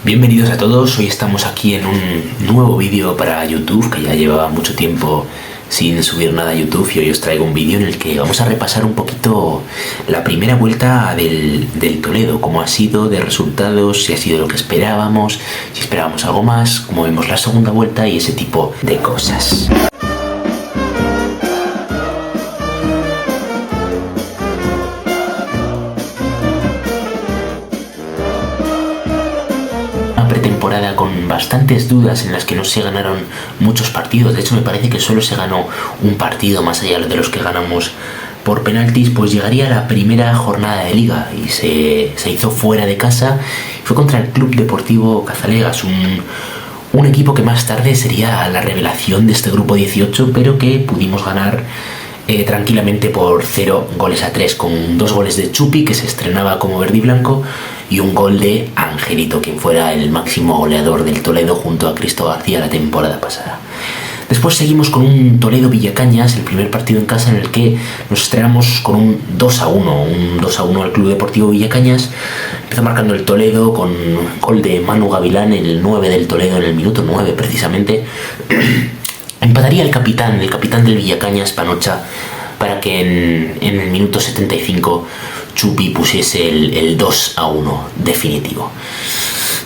Bienvenidos a todos, hoy estamos aquí en un nuevo vídeo para YouTube, que ya llevaba mucho tiempo sin subir nada a YouTube, y hoy os traigo un vídeo en el que vamos a repasar un poquito la primera vuelta del Toledo, cómo ha sido, de resultados, si ha sido lo que esperábamos, si esperábamos algo más, cómo vemos la segunda vuelta y ese tipo de cosas. Pretemporada con bastantes dudas en las que no se ganaron muchos partidos. De hecho, me parece que solo se ganó un partido más allá de los que ganamos por penaltis. Pues llegaría la primera jornada de liga y se hizo fuera de casa. Fue contra el Club Deportivo Cazalegas, un equipo que más tarde sería la revelación de este grupo 18, pero que pudimos ganar tranquilamente por 0-3, con 2 goles de Chupi, que se estrenaba como verde y blanco, y un gol de Angelito, quien fuera el máximo goleador del Toledo junto a Cristo García la temporada pasada. Después seguimos con un Toledo-Villacañas, el primer partido en casa, en el que nos estrenamos con un 2-1 al Club Deportivo Villacañas. Empezó marcando el Toledo con gol de Manu Gavilán, el 9 del Toledo, en el minuto 9 precisamente. Empataría el capitán del Villacañas, Panocha, para que en el minuto 75 Chupi pusiese el 2-1 definitivo.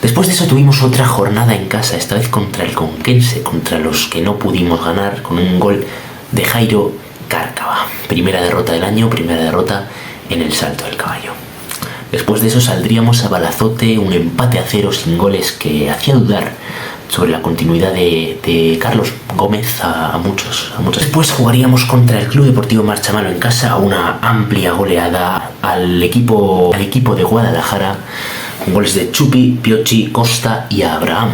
Después de eso tuvimos otra jornada en casa, esta vez contra el Conquense, contra los que no pudimos ganar, con un gol de Jairo Cárcava. Primera derrota del año, primera derrota en el Salto del Caballo. Después de eso saldríamos a Balazote, un empate a 0 sin goles que hacía dudar sobre la continuidad de Carlos Gómez a muchos. Después jugaríamos contra el Club Deportivo Marchamalo en casa, una amplia goleada al equipo de Guadalajara, con goles de Chupi, Piochi, Costa y Abraham.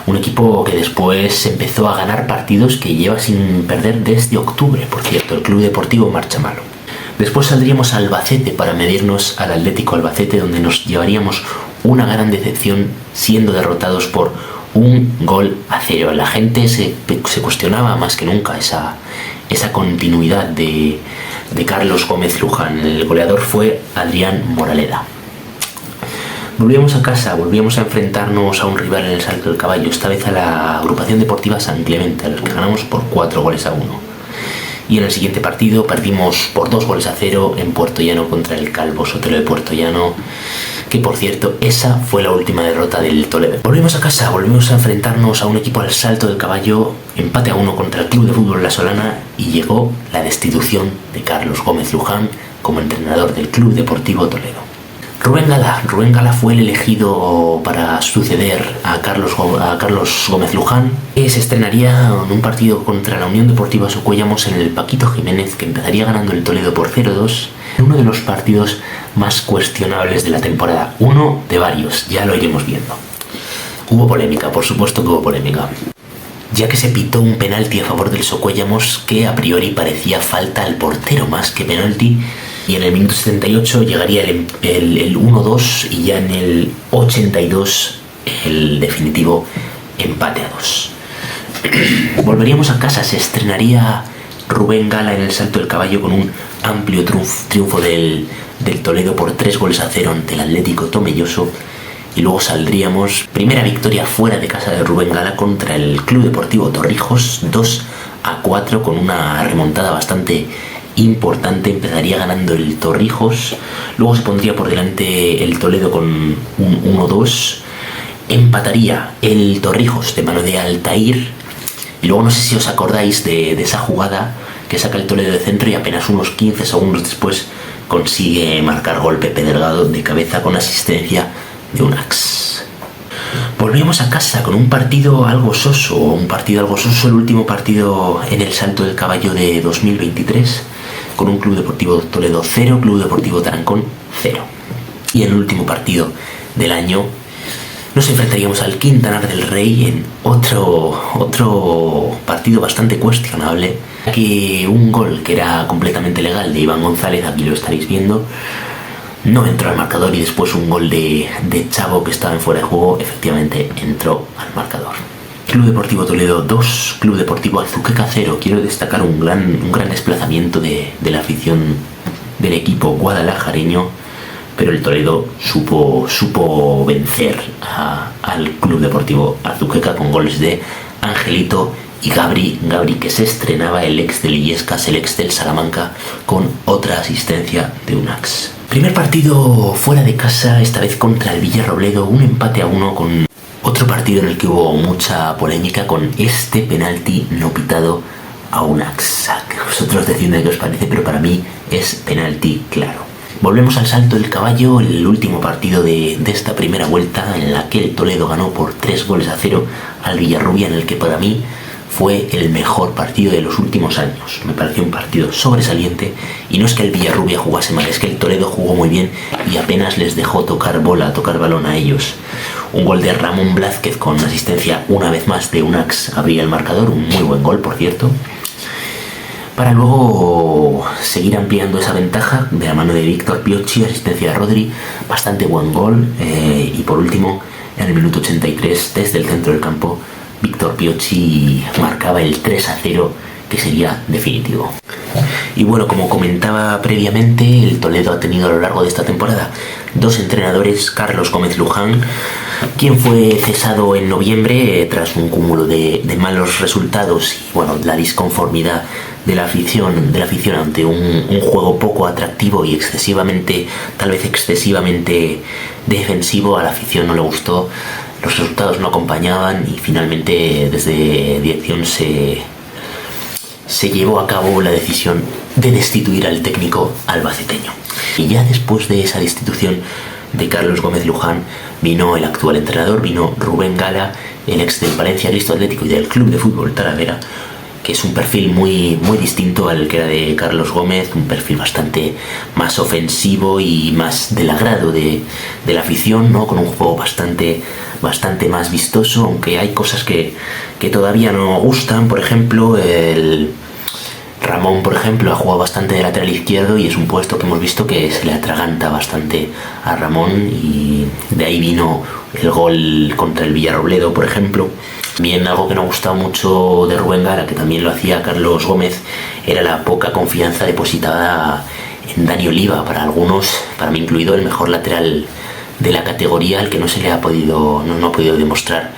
Un equipo que después empezó a ganar partidos que lleva sin perder desde octubre, por cierto, el Club Deportivo Marchamalo. Después saldríamos a Albacete para medirnos al Atlético Albacete, donde nos llevaríamos una gran decepción siendo derrotados por 1-0. La gente se cuestionaba más que nunca esa continuidad de Carlos Gómez Luján. El goleador fue Adrián Moraleda. Volvíamos a casa, volvíamos a enfrentarnos a un rival en el Salto del Caballo, esta vez a la Agrupación Deportiva San Clemente, a los que ganamos por 4-1. Y en el siguiente partido perdimos por 2-0 en Puerto Llano contra el Calvo Sotelo de Puerto Llano, que por cierto, esa fue la última derrota del Toledo. Volvemos a casa, volvemos a enfrentarnos a un equipo al Salto del Caballo, empate a 1 contra el Club de Fútbol La Solana, y llegó la destitución de Carlos Gómez Luján como entrenador del Club Deportivo Toledo. Rubén Gala fue el elegido para suceder a Carlos Gómez Luján, que se estrenaría en un partido contra la Unión Deportiva Socuellamos en el Paquito Jiménez, que empezaría ganando el Toledo por 0-2, en uno de los partidos más cuestionables de la temporada, uno de varios, ya lo iremos viendo. Hubo polémica, por supuesto que hubo polémica, ya que se pitó un penalti a favor del Socuellamos que a priori parecía falta al portero más que penalti, y en el minuto 78 llegaría el 1-2 y ya en el 82 el definitivo empate a 2. Volveríamos a casa, se estrenaría Rubén Gala en el Salto del Caballo con un amplio triunfo del Toledo por 3-0 ante el Atlético Tomelloso, y luego saldríamos, primera victoria fuera de casa de Rubén Gala contra el Club Deportivo Torrijos, 2-4, con una remontada bastante importante. Empezaría ganando el Torrijos, luego se pondría por delante el Toledo con un 1-2, empataría el Torrijos de mano de Altair, y luego no sé si os acordáis de esa jugada que saca el Toledo de centro y apenas unos 15 segundos después consigue marcar gol Pepe Delgado de cabeza con asistencia de Unax. Volvemos a casa con un partido algo soso, el último partido en el Salto del Caballo de 2023, con un Club Deportivo Toledo 0, Club Deportivo Tarancón 0. Y en el último partido del año nos enfrentaríamos al Quintanar del Rey en otro partido bastante cuestionable, que un gol que era completamente legal de Iván González, aquí lo estaréis viendo, no entró al marcador, y después un gol de Chavo, que estaba en fuera de juego, efectivamente entró al marcador. Club Deportivo Toledo 2, Club Deportivo Azuqueca 0. Quiero destacar un gran desplazamiento de la afición del equipo guadalajareño, pero el Toledo supo vencer al Club Deportivo Azuqueca con goles de Angelito y Gabri, que se estrenaba, el ex del Illescas, el ex del Salamanca, con otra asistencia de Unax. Primer partido fuera de casa, esta vez contra el Villarrobledo, un empate a 1 con otro partido en el que hubo mucha polémica con este penalti no pitado a Unax. Vosotros decidme qué os parece, pero para mí es penalti claro. Volvemos al Salto del Caballo, el último partido de esta primera vuelta, en la que el Toledo ganó por 3-0 al Villarrubia, en el que para mí fue el mejor partido de los últimos años. Me pareció un partido sobresaliente, y no es que el Villarrubia jugase mal, es que el Toledo jugó muy bien y apenas les dejó tocar balón a ellos. Un gol de Ramón Blázquez con asistencia una vez más de Unax abría el marcador, un muy buen gol por cierto, para luego seguir ampliando esa ventaja de la mano de Víctor Piocci, asistencia de Rodri, bastante buen gol, y por último, en el minuto 83, desde el centro del campo, Víctor Piocci marcaba el 3-0, que sería definitivo. Y bueno, como comentaba previamente, el Toledo ha tenido a lo largo de esta temporada dos entrenadores, Carlos Gómez Luján, quien fue cesado en noviembre tras un cúmulo de malos resultados y bueno, la disconformidad de la afición ante un juego poco atractivo y tal vez excesivamente defensivo. A la afición no le gustó, los resultados no acompañaban y finalmente desde dirección se llevó a cabo la decisión de destituir al técnico albaceteño. Y ya después de esa destitución de Carlos Gómez Luján vino el actual entrenador, vino Rubén Gala, el ex del Valencia Cristo Atlético y del Club de Fútbol Talavera, que es un perfil muy distinto al que era de Carlos Gómez, un perfil bastante más ofensivo y más del agrado de la afición, ¿no? Con un juego bastante más vistoso, aunque hay cosas que todavía no gustan. Por ejemplo, Ramón, por ejemplo, ha jugado bastante de lateral izquierdo y es un puesto que hemos visto que se le atraganta bastante a Ramón, y de ahí vino el gol contra el Villarrobledo, por ejemplo. Bien, algo que no ha gustado mucho de Rubén Gara, que también lo hacía Carlos Gómez, era la poca confianza depositada en Dani Oliva. Para algunos, para mí incluido, el mejor lateral de la categoría, al que no se le ha podido demostrar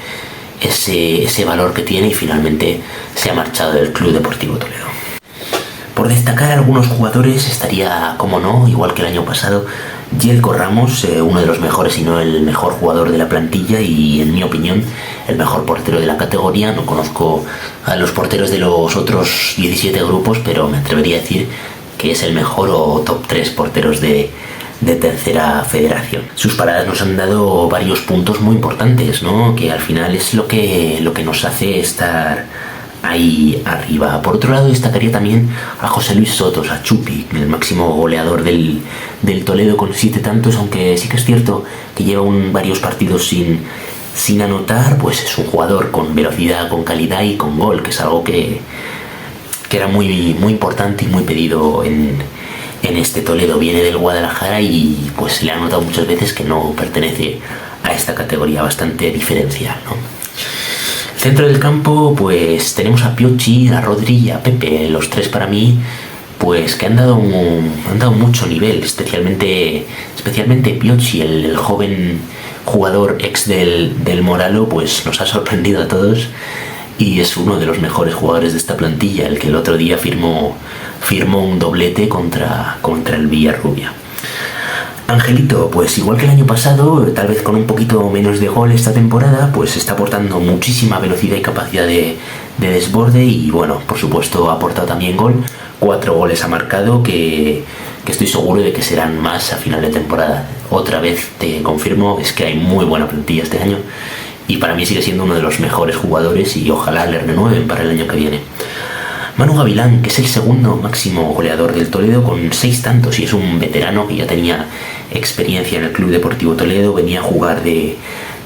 ese valor que tiene, y finalmente se ha marchado del Club Deportivo Toledo. Por destacar algunos jugadores estaría, como no, igual que el año pasado, Yelko Ramos, uno de los mejores, si no el mejor jugador de la plantilla y, en mi opinión, el mejor portero de la categoría. No conozco a los porteros de los otros 17 grupos, pero me atrevería a decir que es el mejor o top 3 porteros de tercera federación. Sus paradas nos han dado varios puntos muy importantes, ¿no? Que al final es lo que nos hace estar ahí arriba. Por otro lado, destacaría también a José Luis Sotos, a Chupi, el máximo goleador del Toledo con 7 tantos, aunque sí que es cierto que lleva varios partidos sin anotar. Pues es un jugador con velocidad, con calidad y con gol, que es algo que era muy importante y muy pedido en este Toledo. Viene del Guadalajara y pues se le ha notado muchas veces que no pertenece a esta categoría, bastante diferencial, ¿no? Centro del campo, pues tenemos a Piocci, a Rodri y a Pepe, los tres para mí, pues que han dado mucho nivel, especialmente Piocci, el joven jugador ex del Moralo, pues nos ha sorprendido a todos y es uno de los mejores jugadores de esta plantilla, el que el otro día firmó un doblete contra el Villarrubia. Angelito, pues igual que el año pasado, tal vez con un poquito menos de gol esta temporada, pues está aportando muchísima velocidad y capacidad de desborde y bueno, por supuesto ha aportado también gol. 4 goles ha marcado que estoy seguro de que serán más a final de temporada. Otra vez te confirmo, es que hay muy buena plantilla este año y para mí sigue siendo uno de los mejores jugadores y ojalá le renueven para el año que viene. Manu Gavilán, que es el segundo máximo goleador del Toledo con 6 tantos y es un veterano que ya tenía experiencia en el Club Deportivo Toledo, venía a jugar de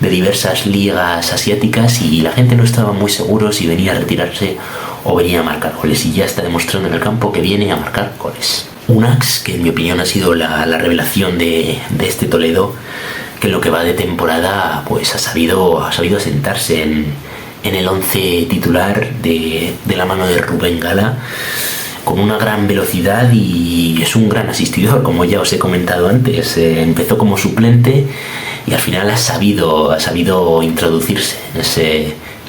diversas ligas asiáticas y la gente no estaba muy seguro si venía a retirarse o venía a marcar goles, y ya está demostrando en el campo que viene a marcar goles. Unax, que en mi opinión ha sido la revelación de este Toledo, que en lo que va de temporada pues ha sabido asentarse en el 11 titular de la mano de Rubén Gala, con una gran velocidad y es un gran asistidor, como ya os he comentado antes. Empezó como suplente y al final ha sabido introducirse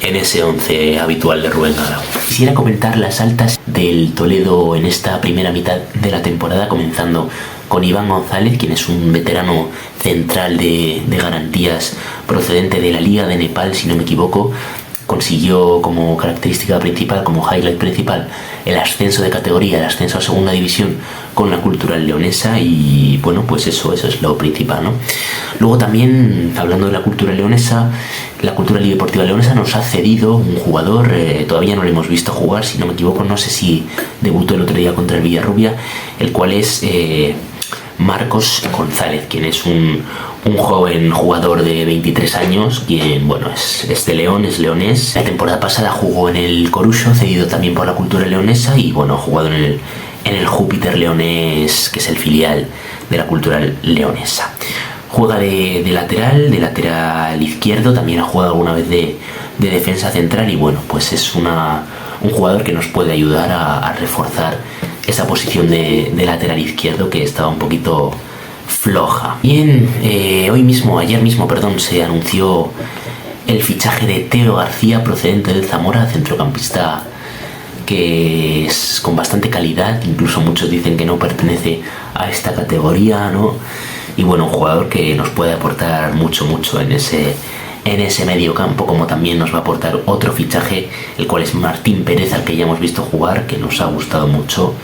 en ese once habitual de Rubén Garau. Quisiera comentar las altas del Toledo en esta primera mitad de la temporada, comenzando con Iván González, quien es un veterano central de garantías procedente de la Liga de Nepal, si no me equivoco. Consiguió como característica principal, como highlight principal, el ascenso de categoría, el ascenso a segunda división con la Cultural Leonesa y bueno, pues eso es lo principal, ¿no? Luego también, hablando de la Cultural Leonesa, la Cultural y Deportiva Leonesa nos ha cedido un jugador, todavía no lo hemos visto jugar, si no me equivoco, no sé si debutó el otro día contra el Villarrubia, el cual es Marcos González, quien es un joven jugador de 23 años, quien bueno es de León, es leonés. La temporada pasada jugó en el Corucho, cedido también por la Cultura Leonesa, y bueno, ha jugado en el Júpiter Leonés, que es el filial de la Cultura Leonesa. Juega de lateral izquierdo, también ha jugado alguna vez de defensa central y bueno, pues es un jugador que nos puede ayudar a reforzar esa posición de lateral izquierdo que estaba un poquito floja. Bien, ayer mismo, se anunció el fichaje de Teo García, procedente del Zamora, centrocampista que es con bastante calidad, incluso muchos dicen que no pertenece a esta categoría, ¿no? Y bueno, un jugador que nos puede aportar mucho en ese medio campo, como también nos va a aportar otro fichaje, el cual es Martín Pérez, al que ya hemos visto jugar, que nos ha gustado mucho,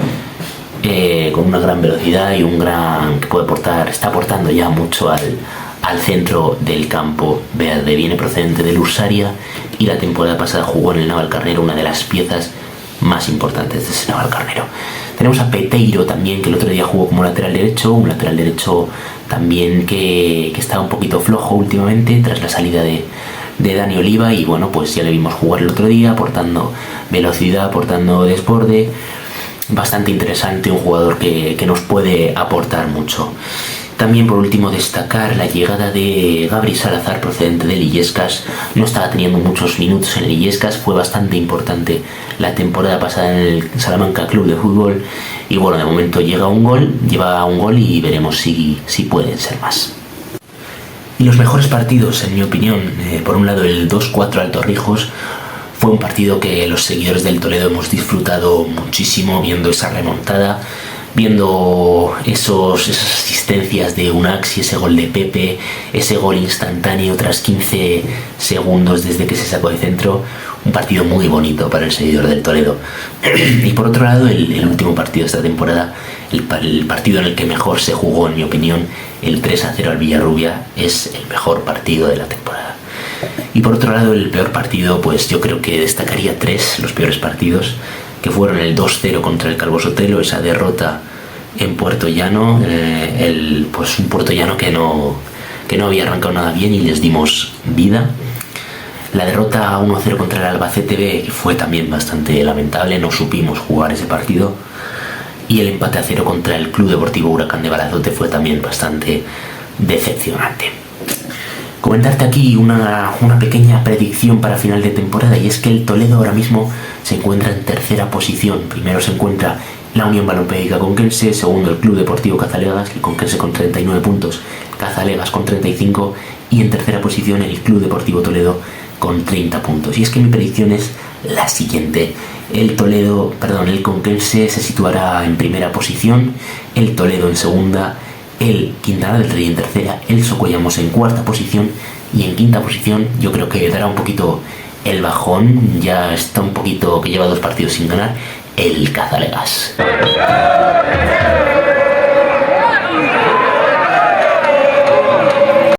con una gran velocidad y está aportando ya mucho al centro del campo verde. Viene procedente del Ursaria y la temporada pasada jugó en el Navalcarnero, una de las piezas más importantes de ese Navalcarnero. Tenemos a Peteiro también, que el otro día jugó como lateral derecho, un lateral derecho también que está un poquito flojo últimamente tras la salida de Dani Oliva, y bueno, pues ya le vimos jugar el otro día, aportando velocidad, aportando desborde, bastante interesante, un jugador que nos puede aportar mucho. También, por último, destacar la llegada de Gabri Salazar, procedente del Illescas. No estaba teniendo muchos minutos en el Illescas, fue bastante importante la temporada pasada en el Salamanca Club de Fútbol. Y bueno, de momento lleva un gol y veremos si pueden ser más. Y los mejores partidos, en mi opinión, por un lado el 2-4 al Torrijos, fue un partido que los seguidores del Toledo hemos disfrutado muchísimo viendo esa remontada, viendo esas asistencias de Unax y ese gol de Pepe, ese gol instantáneo tras 15 segundos desde que se sacó de centro. Un partido muy bonito para el seguidor del Toledo. Y por otro lado, el último partido de esta temporada, el partido en el que mejor se jugó, en mi opinión, el 3-0 al Villarrubia, es el mejor partido de la temporada. Y por otro lado, el peor partido, pues yo creo que destacaría los peores partidos, que fueron el 2-0 contra el Calvo Sotelo, esa derrota en Puerto Llano, un Puerto Llano que no había arrancado nada bien y les dimos vida. La derrota 1-0 contra el Albacete B, que fue también bastante lamentable, no supimos jugar ese partido. Y el empate a 0 contra el Club Deportivo Huracán de Balazote fue también bastante decepcionante. Comentarte aquí una pequeña predicción para final de temporada, y es que el Toledo ahora mismo se encuentra en tercera posición. Primero se encuentra la Unión Balompédica Conquense, segundo el Club Deportivo Cazalegas, el Conquense con 39 puntos, Cazalegas con 35, y en tercera posición el Club Deportivo Toledo con 30 puntos. Y es que mi predicción es la siguiente: el Conquense se situará en primera posición, el Toledo en segunda, el Quintana del Rey en tercera, el Socuellamos en cuarta posición, y en quinta posición yo creo que dará un poquito el bajón, ya está un poquito, que lleva 2 partidos sin ganar, el Cazalegas.